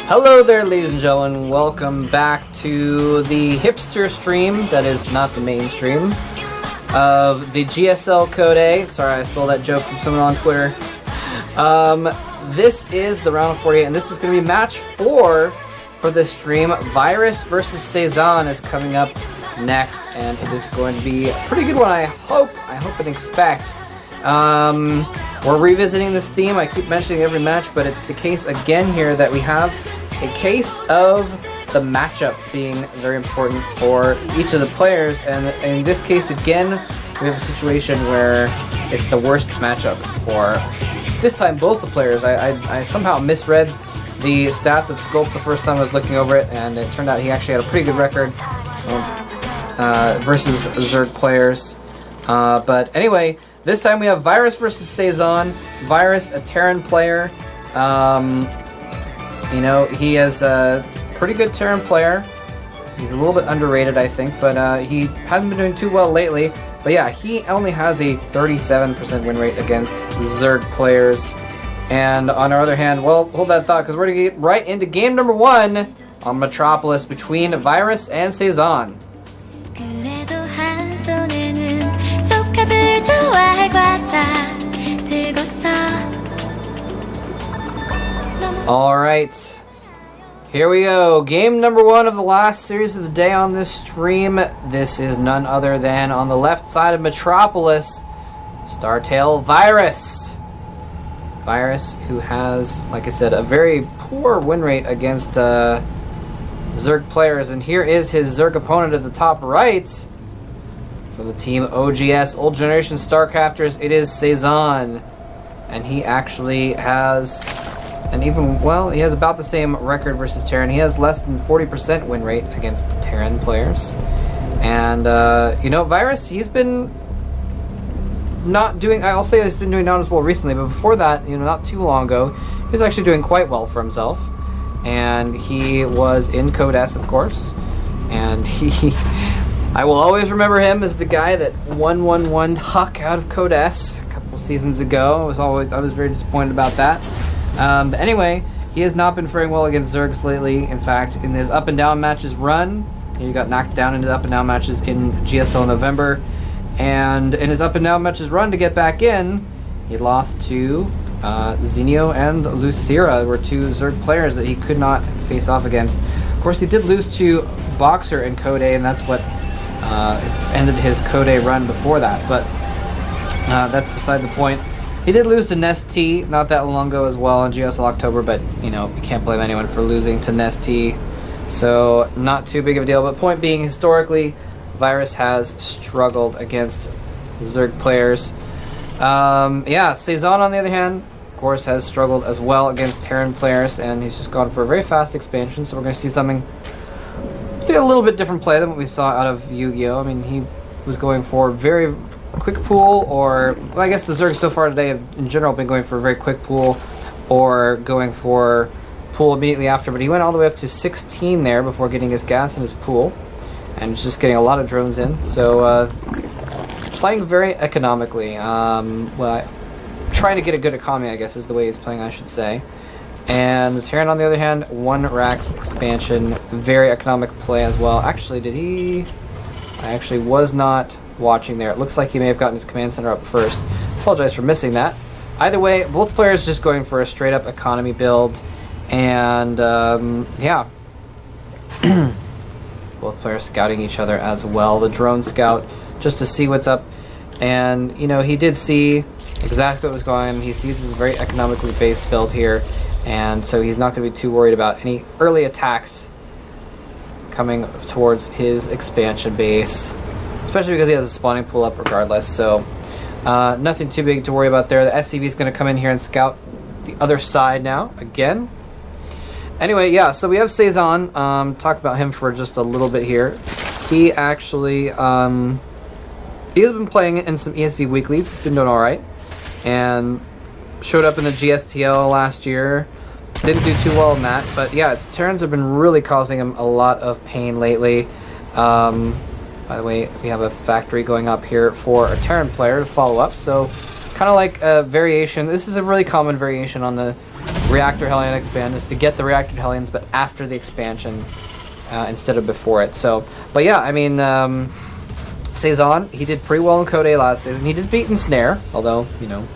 Hello there, ladies and gentlemen. Welcome back to the hipster stream, that is not the mainstream, of the GSL Code A. Sorry, I stole that joke from someone on Twitter. This is the round of 48, and this is going to be match 4 for this stream. Virus versus Cezanne is coming up next, and it is going to be a pretty good one, I hope and expect. We're revisiting this theme. I keep mentioning every match, but it's the case again here that we have a case of the matchup being very important for each of the players, and in this case again we have a situation where it's the worst matchup for this time both the players. I somehow misread the stats of Sculpt the first time I was looking over it, and it turned out he actually had a pretty good record versus Zerg players. But anyway, this time we have Virus versus Cezanne. Virus, a Terran player. You know, he is a pretty good Terran player. He's a little bit underrated, I think, but he hasn't been doing too well lately. But yeah, he only has a 37% win rate against Zerg players. And on our other hand, well, hold that thought, because we're going to get right into game number 1 on Metropolis between Virus and Cezanne. Alright, here we go. Game number 1 of the last series of the day on this stream. This is none other than, on the left side of Metropolis, Startail Virus. Virus, who has, like I said, a very poor win rate against Zerg players. And here is his Zerg opponent at the top right. For the team OGS, Old Generation StarCrafters, it is Cezanne. And he actually has... And even, well, he has about the same record versus Terran. He has less than 40% win rate against Terran players. And, you know, Virus, he's been not doing, I'll say he's been doing not as well recently, but before that, you know, not too long ago, he was actually doing quite well for himself. And he was in Code S, of course. And he, I will always remember him as the guy that 1-1-1 Huck out of Code S a couple seasons ago. I was very disappointed about that. But anyway, he has not been faring well against Zergs lately. In fact, in his up and down matches run, he got knocked down into the up and down matches in GSL November. And in his up and down matches run to get back in, he lost to Zenio and Lucira, were two Zerg players that he could not face off against. Of course, he did lose to Boxer in Code A, and that's what ended his Code A run before that. But that's beside the point. He did lose to Nest T not that long ago as well in GSL October, but, you know, you can't blame anyone for losing to Nest T. So, not too big of a deal. But point being, historically, Virus has struggled against Zerg players. Yeah, Cezanne, on the other hand, of course, has struggled as well against Terran players, and he's just gone for a very fast expansion, so we're going to see something, a little bit different play than what we saw out of Yu-Gi-Oh! I mean, he was going for very quick pool, or, well, I guess the Zergs so far today have in general been going for a very quick pool, or going for pool immediately after, but he went all the way up to 16 there before getting his gas in his pool, and just getting a lot of drones in. So playing very economically. Well, trying to get a good economy, I guess, is the way he's playing, I should say. And the Terran, on the other hand, 1 Rax expansion, very economic play as well. Actually, did he? I actually was not watching there. It looks like he may have gotten his command center up first. Apologize for missing that. Either way, both players just going for a straight up economy build, and yeah. Both players scouting each other as well. The drone scout, just to see what's up, and you know, he did see exactly what was going on. He sees this very economically based build here, and so he's not going to be too worried about any early attacks coming towards his expansion base, especially because he has a spawning pool up regardless. So nothing too big to worry about there. The SCV is going to come in here and scout the other side now again. Anyway, yeah, so we have Cezanne. Talk about him for just a little bit here. He actually he has been playing in some ESV weeklies. He's been doing all right, and showed up in the GSTL last year. Didn't do too well in that, but yeah, Terrans have been really causing him a lot of pain lately. By the way, we have a factory going up here for a Terran player to follow up, so kind of like a variation. This is a really common variation on the Reactor Hellion expand is to get the Reactor Hellions, but after the expansion instead of before it. So, but yeah, I mean, Cezanne, he did pretty well in Code A last season. He did beat in Snare, although, you know,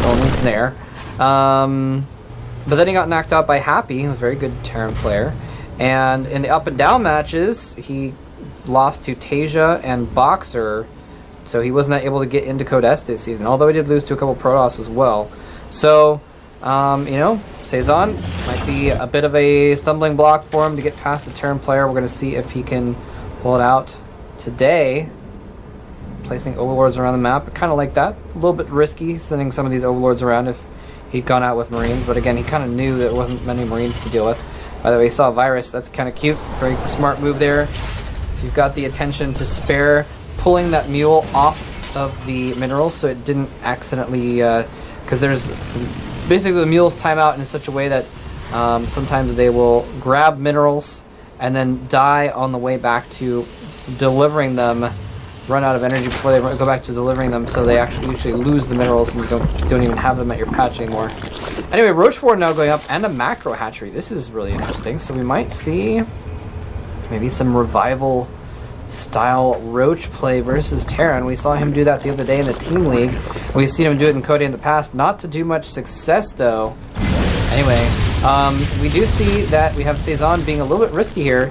only Snare. But then he got knocked out by Happy, a very good Terran player. And in the up and down matches, he lost to Tasia and Boxer, so he was not able to get into Code S this season, although he did lose to a couple Protoss as well. So, you know, Cezanne might be a bit of a stumbling block for him to get past the Terran player. We're going to see if he can pull it out today. Placing Overlords around the map, kind of like that. A little bit risky sending some of these Overlords around if he'd gone out with Marines, but again, he kind of knew that there wasn't many Marines to deal with. By the way, he saw Virus. That's kind of cute. Very smart move there. If you've got the attention to spare, pulling that mule off of the mineral so it didn't accidentally, because there's basically the mules time out in such a way that sometimes they will grab minerals and then die on the way back to delivering them, run out of energy before they go back to delivering them, so they actually usually lose the minerals and you don't even have them at your patch anymore. Anyway, Roach War now going up, and a macro hatchery. This is really interesting. So we might see maybe some revival style Roach play versus Terran. We saw him do that the other day in the Team League. We've seen him do it in Code in the past. Not to do much success though. Anyway, we do see that we have Cezanne being a little bit risky here.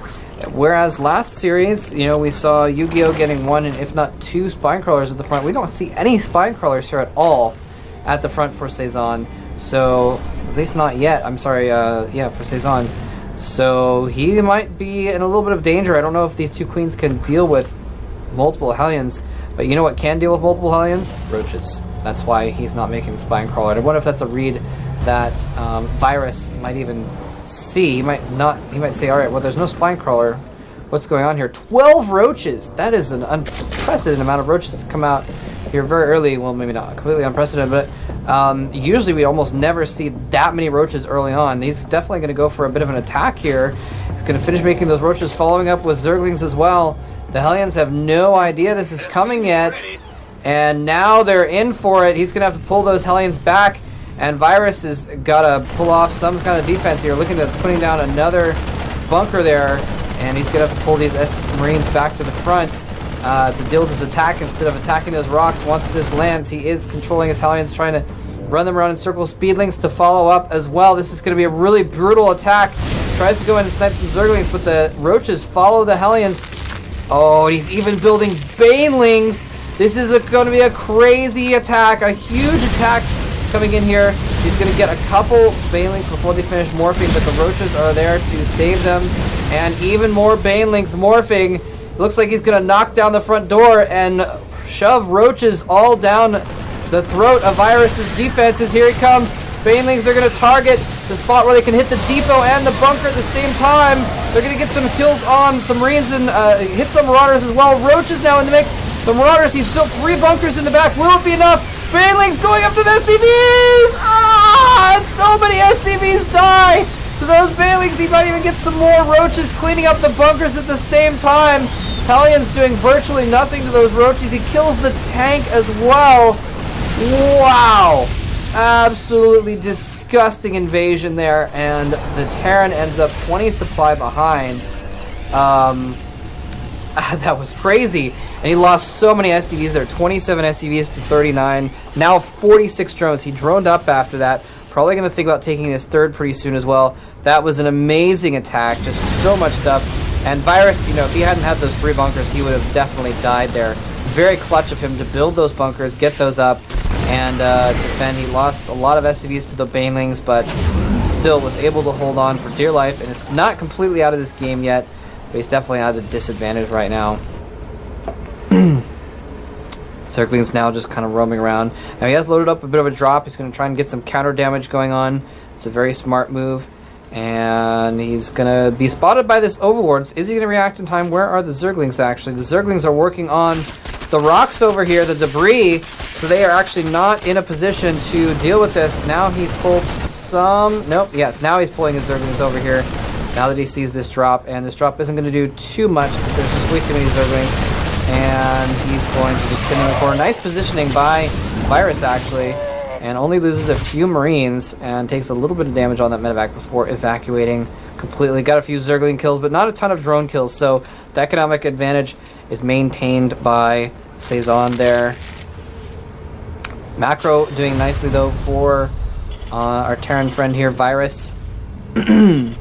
Whereas last series, you know, we saw Yu-Gi-Oh! Getting one and if not two spine crawlers at the front. We don't see any spine crawlers here at all at the front for Cezanne. So, at least not yet. I'm sorry, yeah, for Cezanne. So, he might be in a little bit of danger. I don't know if these two queens can deal with multiple Hellions. But you know what can deal with multiple Hellions? Roaches. That's why he's not making spine crawler. I wonder if that's a read that Virus might even see. He might say, alright, well, there's no spine crawler. What's going on here? 12 roaches! That is an unprecedented amount of roaches to come out here very early. Well, maybe not completely unprecedented, but usually we almost never see that many roaches early on. He's definitely going to go for a bit of an attack here. He's going to finish making those roaches, following up with Zerglings as well. The Hellions have no idea this is coming yet, and now they're in for it. He's going to have to pull those Hellions back. And Virus has got to pull off some kind of defense here, looking at putting down another bunker there, and he's going to have to pull these Marines back to the front to deal with his attack instead of attacking those rocks. Once this lands, he is controlling his Hellions, trying to run them around in circles. Speedlings to follow up as well. This is going to be a really brutal attack. Tries to go in and snipe some Zerglings, but the Roaches follow the Hellions. Oh, he's even building Banelings. This is going to be a crazy attack, a huge attack coming in here. He's going to get a couple Banelings before they finish morphing, but the Roaches are there to save them. And even more Banelings morphing. Looks like he's going to knock down the front door and shove Roaches all down the throat of Virus's defenses. Here he comes. Banelings are going to target the spot where they can hit the depot and the bunker at the same time. They're going to get some kills on some Marines and hit some Marauders as well. Roaches now in the mix. The Marauders, he's built 3 bunkers in the back. Will it be enough? Banelings going up to the SCVs! Ah! And so many SCVs die! To those Banelings, he might even get some more Roaches cleaning up the bunkers at the same time. Hellions doing virtually nothing to those Roaches. He kills the tank as well. Wow! Absolutely disgusting invasion there, and the Terran ends up 20 supply behind. That was crazy. And he lost so many SCVs there, 27 SCVs to 39. Now 46 drones. He droned up after that. Probably going to think about taking his third pretty soon as well. That was an amazing attack. Just so much stuff. And Virus, you know, if he hadn't had those 3 bunkers, he would have definitely died there. Very clutch of him to build those bunkers, get those up, and defend. He lost a lot of SCVs to the Banelings, but still was able to hold on for dear life. And it's not completely out of this game yet, but he's definitely at a disadvantage right now. Zergling's now just kind of roaming around. Now he has loaded up a bit of a drop. He's going to try and get some counter damage going on. It's a very smart move. And he's going to be spotted by this Overlords. Is he going to react in time? Where are the Zerglings actually? The Zerglings are working on the rocks over here, the debris. So they are actually not in a position to deal with this. Now he's pulled some... Nope, yes, now he's pulling his Zerglings over here. Now that he sees this drop. And this drop isn't going to do too much, but there's just way too many Zerglings. And he's going to just pin in the corner. Nice positioning by Virus, actually. and only loses a few Marines and takes a little bit of damage on that medevac before evacuating completely. Got a few Zergling kills, but not a ton of drone kills, so the economic advantage is maintained by Cezanne there. Macro doing nicely, though, for our Terran friend here, Virus. Getting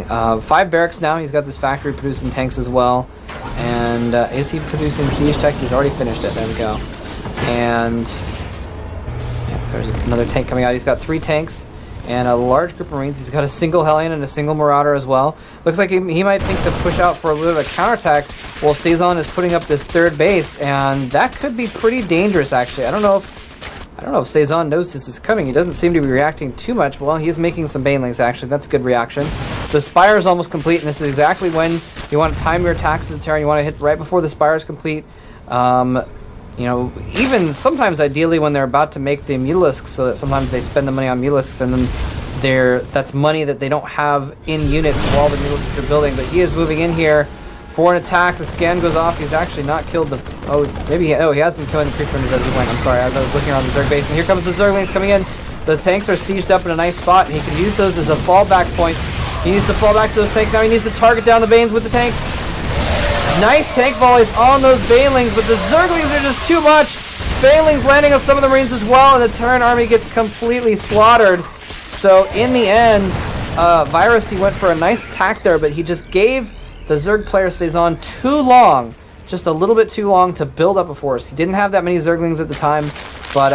5 barracks now. He's got this factory producing tanks as well. And is he producing siege tech? He's already finished it. There we go. And yeah, there's another tank coming out. He's got 3 tanks and a large group of Marines. He's got a single Hellion and a single Marauder as well. Looks like he might think to push out for a little bit of a counterattack while Cezanne is putting up this 3rd base, and that could be pretty dangerous, actually. I don't know if Cezanne knows this is coming. He doesn't seem to be reacting too much. Well, he's making some banelings, actually. That's a good reaction. The Spire is almost complete, and this is exactly when you want to time your attacks as a Terran. You want to hit right before the Spire is complete. You know, even sometimes ideally when they're about to make the Mutalisks, so that sometimes they spend the money on Mutalisks, and then that's money that they don't have in units while the Mutalisks are building. But he is moving in here for an attack. The scan goes off. He's actually not killed the... Oh, maybe he has been killing the creep runners as he went. I'm sorry, as I was looking around the Zerg base. And here comes the Zerglings coming in. The tanks are sieged up in a nice spot, and he can use those as a fallback point. He needs to fall back to those tanks. Now he needs to target down the Banes with the tanks. Nice tank volleys on those Banelings, but the Zerglings are just too much. Banelings landing on some of the Marines as well, and the Terran army gets completely slaughtered. So in the end, Virus, he went for a nice attack there, but he just gave the Zerg player Cezanne too long, just a little bit too long to build up a force. He didn't have that many Zerglings at the time, but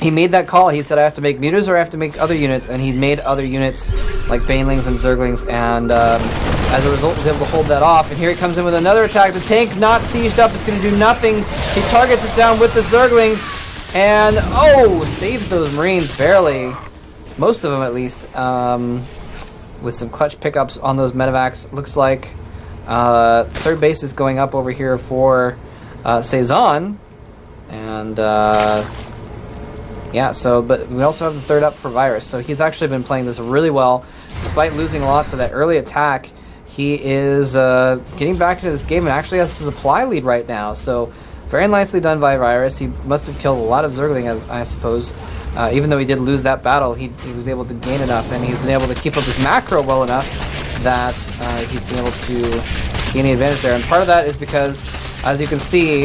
he made that call. He said, I have to make mutas or I have to make other units, and he made other units like Banelings and Zerglings, and as a result was able to hold that off. And here he comes in with another attack. The tank not sieged up is going to do nothing. He targets it down with the Zerglings, and saves those Marines barely. Most of them, at least. With some clutch pickups on those medevacs. Looks like 3rd base is going up over here for Cezanne, and yeah, so, but we also have the 3rd up for Virus, so he's actually been playing this really well. Despite losing a lot to that early attack, he is getting back into this game and actually has a supply lead right now, so very nicely done by Virus. He must have killed a lot of Zergling, I suppose. Even though he did lose that battle, he was able to gain enough, and he's been able to keep up his macro well enough that he's been able to gain the advantage there. And part of that is because, as you can see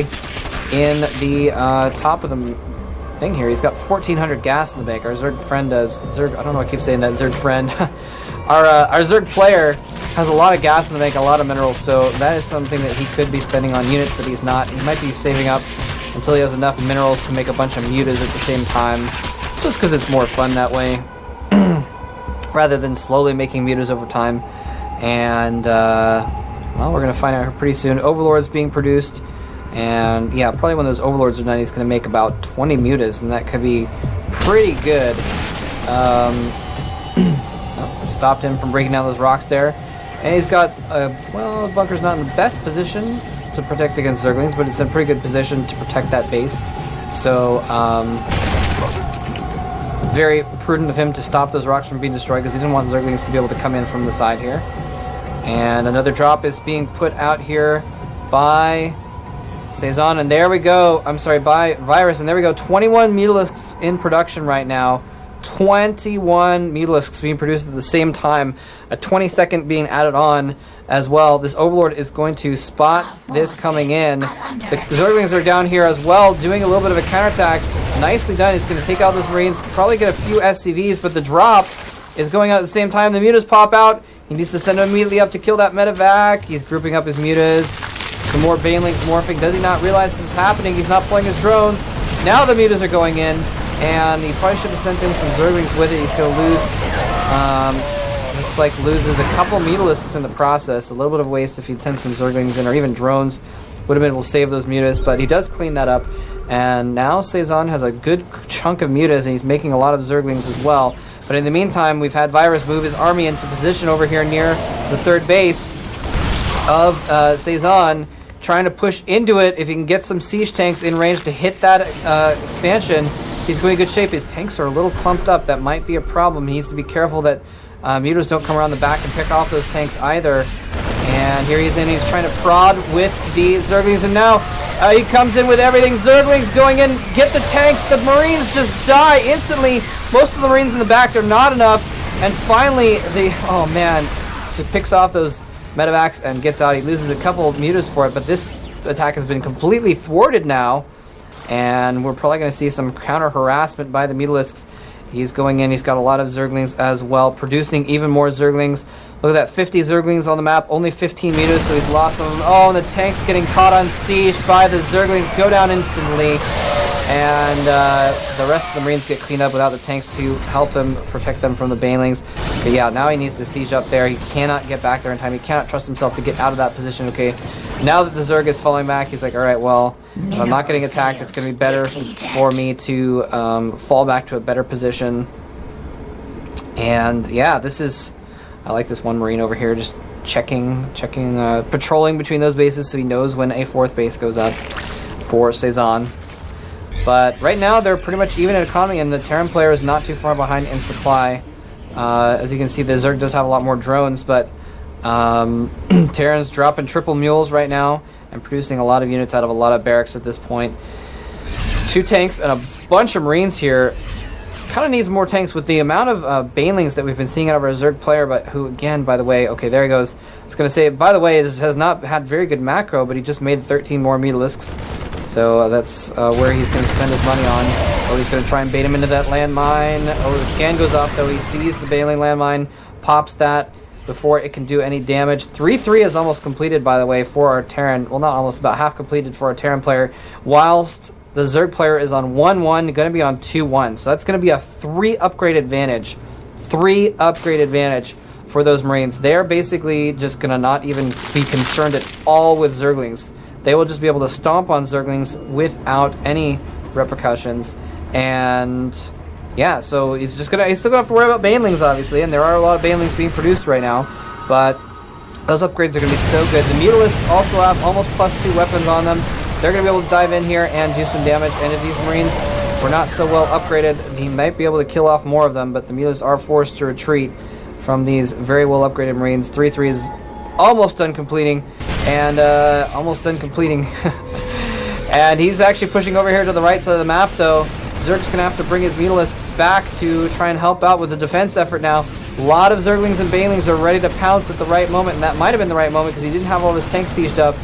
in the top of the thing here, he's got 1,400 gas in the bank. Our Zerg friend does. I don't know why I keep saying that, Zerg friend. Our Zerg player has a lot of gas in the bank, a lot of minerals, so that is something that he could be spending on units that he's not. He might be saving up until he has enough minerals to make a bunch of mutas at the same time, just because it's more fun that way, rather than slowly making mutas over time. And, well, we're going to find out pretty soon. Overlord's being produced, and yeah, probably when those Overlords are done, he's going to make about 20 mutas, and that could be pretty good. Stopped him from breaking down those rocks there. And he's got, well, the bunker's not in the best position to protect against Zerglings, but it's in a pretty good position to protect that base. So, very prudent of him to stop those rocks from being destroyed, because he didn't want Zerglings to be able to come in from the side here. And another drop is being put out here by Cezanne, and there we go. I'm sorry, by Virus, and there we go. 21 Mutalisks in production right now. 21 Mutalisks being produced at the same time. A 22nd being added on as well. This Overlord is going to spot this coming in. The Zerglings are down here as well, doing a little bit of a counterattack. Nicely done. He's going to take out those Marines, probably get a few SCVs, but the drop is going out at the same time. The mutas pop out. He needs to send them immediately up to kill that medevac. He's grouping up his mutas. Some more Banelings morphing. Does he not realize this is happening? He's not pulling his drones. Now the mutas are going in, and he probably should have sent in some Zerglings with it. He's going to lose, looks like loses a couple Mutalisks in the process. A little bit of waste if he'd sent some Zerglings in, or even drones would have been able to save those mutas, but he does clean that up. And now Cezanne has a good chunk of mutas, and he's making a lot of Zerglings as well. But in the meantime, we've had Virus move his army into position over here near the 3rd base of Cezanne, trying to push into it. If he can get some siege tanks in range to hit that expansion, he's going in good shape. His tanks are a little clumped up. That might be a problem. He needs to be careful that mutas don't come around the back and pick off those tanks either. And here he is in. He's trying to prod with the Zerglings, and now He comes in with everything. Zerglings going in, get the tanks. The Marines just die instantly. Most of the Marines in the back are not enough. And finally, oh man, just picks off those medevacs and gets out. He loses a couple of mutas for it, but this attack has been completely thwarted now. And we're probably going to see some counter harassment by the Mutalisks. He's going in. He's got a lot of Zerglings as well, producing even more Zerglings. Look at that, 50 Zerglings on the map, only 15 mutas, so he's lost some of them. Oh, and the tank's getting caught on siege by the Zerglings. Go down instantly. And the rest of the Marines get cleaned up without the tanks to help them, protect them from the Banelings. But yeah, now he needs to siege up there. He cannot get back there in time. He cannot trust himself to get out of that position. Okay, now that the Zerg is falling back, he's like, all right, well, if I'm not getting attacked, it's going to be better for me to fall back to a better position. And yeah, this is... I like this one Marine over here just checking, patrolling between those bases so he knows when a 4th base goes up for Cezanne. But right now they're pretty much even in economy, and the Terran player is not too far behind in supply. As you can see, the Zerg does have a lot more drones, but Terran's dropping triple mules right now and producing a lot of units out of a lot of barracks at this point. 2 tanks and a bunch of Marines here. Kind of needs more tanks with the amount of Banelings that we've been seeing out of our Zerg player, but who, again, by the way, okay, there he goes. I was going to say, by the way, has not had very good macro, but he just made 13 more Mutalisks. So that's where he's going to spend his money on. Oh, he's going to try and bait him into that landmine. Oh, the scan goes off, though. He sees the Baneling landmine, pops that before it can do any damage. 3-3 is almost completed, by the way, for our Terran. Well, not almost, about half completed for our Terran player, whilst the Zerg player is on 1-1, going to be on 2-1. So that's going to be a 3 upgrade advantage. 3 upgrade advantage for those Marines. They're basically just going to not even be concerned at all with Zerglings. They will just be able to stomp on Zerglings without any repercussions. And yeah, so he's still going to have to worry about Banelings, obviously. And there are a lot of Banelings being produced right now. But those upgrades are going to be so good. The Mutalisks also have almost +2 weapons on them. They're going to be able to dive in here and do some damage. And if these Marines were not so well upgraded, he might be able to kill off more of them. But the Mutalisks are forced to retreat from these very well upgraded Marines. 3-3 is almost done completing. And almost done completing. And he's actually pushing over here to the right side of the map, though. Zerg's going to have to bring his Mutalisks back to try and help out with the defense effort now. A lot of Zerglings and Banelings are ready to pounce at the right moment. And that might have been the right moment because he didn't have all of his tanks sieged up.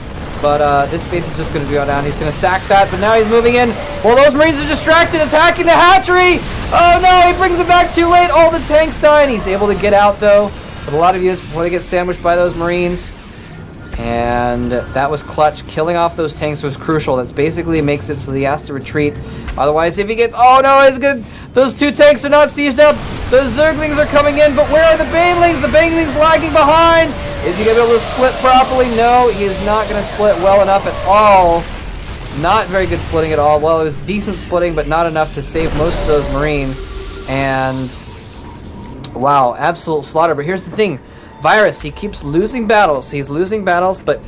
But this base is just going to go down. He's going to sack that, but now he's moving in. Well, those Marines are distracted, attacking the hatchery. Oh, no, he brings it back too late. All the tanks die, and he's able to get out, though, with a lot of units before they get sandwiched by those Marines. And that was clutch. Killing off those tanks was crucial. That's basically makes it so he has to retreat. Otherwise, if he gets... Oh, no, it's good. Those 2 tanks are not sieged up. Those Zerglings are coming in, but where are the Banelings? The Banelings lagging behind. Is he going to be able to split properly? No, he is not going to split well enough at all. Not very good splitting at all. Well, it was decent splitting, but not enough to save most of those Marines. And, wow, absolute slaughter. But here's the thing. Virus, he keeps losing battles. He's losing battles, but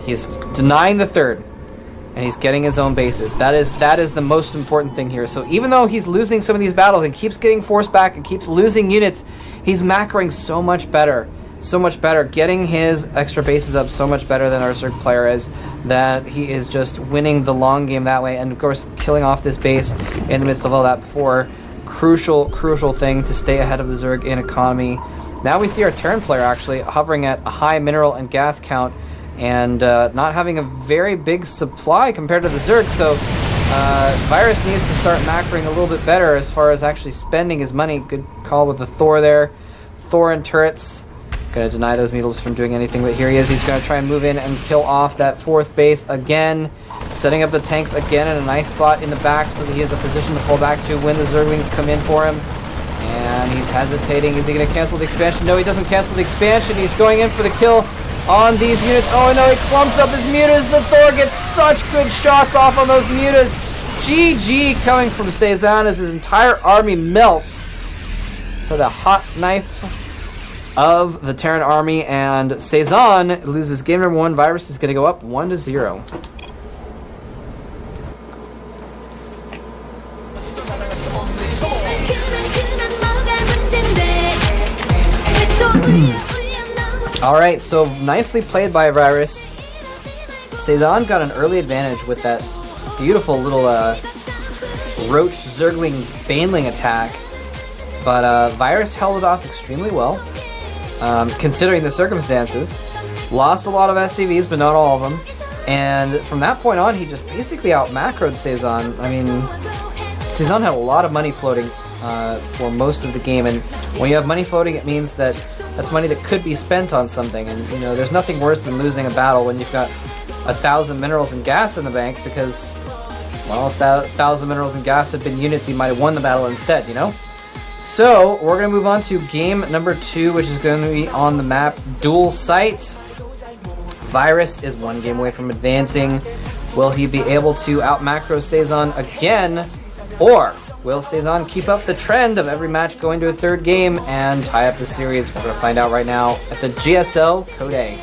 he's denying the 3rd. And he's getting his own bases. That is the most important thing here. So even though he's losing some of these battles and keeps getting forced back and keeps losing units, he's macroing so much better. So much better, getting his extra bases up so much better than our Zerg player is, that he is just winning the long game that way. And of course, killing off this base in the midst of all that before, crucial thing to stay ahead of the Zerg in economy. Now we see our Terran player actually hovering at a high mineral and gas count and not having a very big supply compared to the Zerg. So Virus needs to start macroing a little bit better as far as actually spending his money. Good call with the Thor there. Thor and turrets. Going to deny those Mutalisks from doing anything, but here he is. He's going to try and move in and kill off that 4th base again, setting up the tanks again in a nice spot in the back so that he has a position to fall back to when the Zerglings come in for him. And he's hesitating. Is he going to cancel the expansion? No, he doesn't cancel the expansion. He's going in for the kill on these units. Oh no, he clumps up his mutas. The Thor gets such good shots off on those mutas. GG coming from Cezanne as his entire army melts. So the hot knife of the Terran army, and Cezanne loses game number 1. Virus is going to go up 1-0. All right, so nicely played by Virus. Cezanne got an early advantage with that beautiful little Roach Zergling Baneling attack, but Virus held it off extremely well, considering the circumstances. Lost a lot of SCVs, but not all of them. And from that point on, he just basically out-macroed Cezanne. I mean, Cezanne had a lot of money floating for most of the game, and when you have money floating, it means that that's money that could be spent on something. And, you know, there's nothing worse than losing a battle when you've got 1,000 minerals and gas in the bank, because, well, if that 1,000 minerals and gas had been units, you might have won the battle instead, you know? So, we're going to move on to game number 2, which is going to be on the map Dual Sight. Virus is 1 game away from advancing. Will he be able to out-macro Cezanne again? Or will Cezanne keep up the trend of every match going to a 3rd game and tie up the series? We're going to find out right now at the GSL Code A.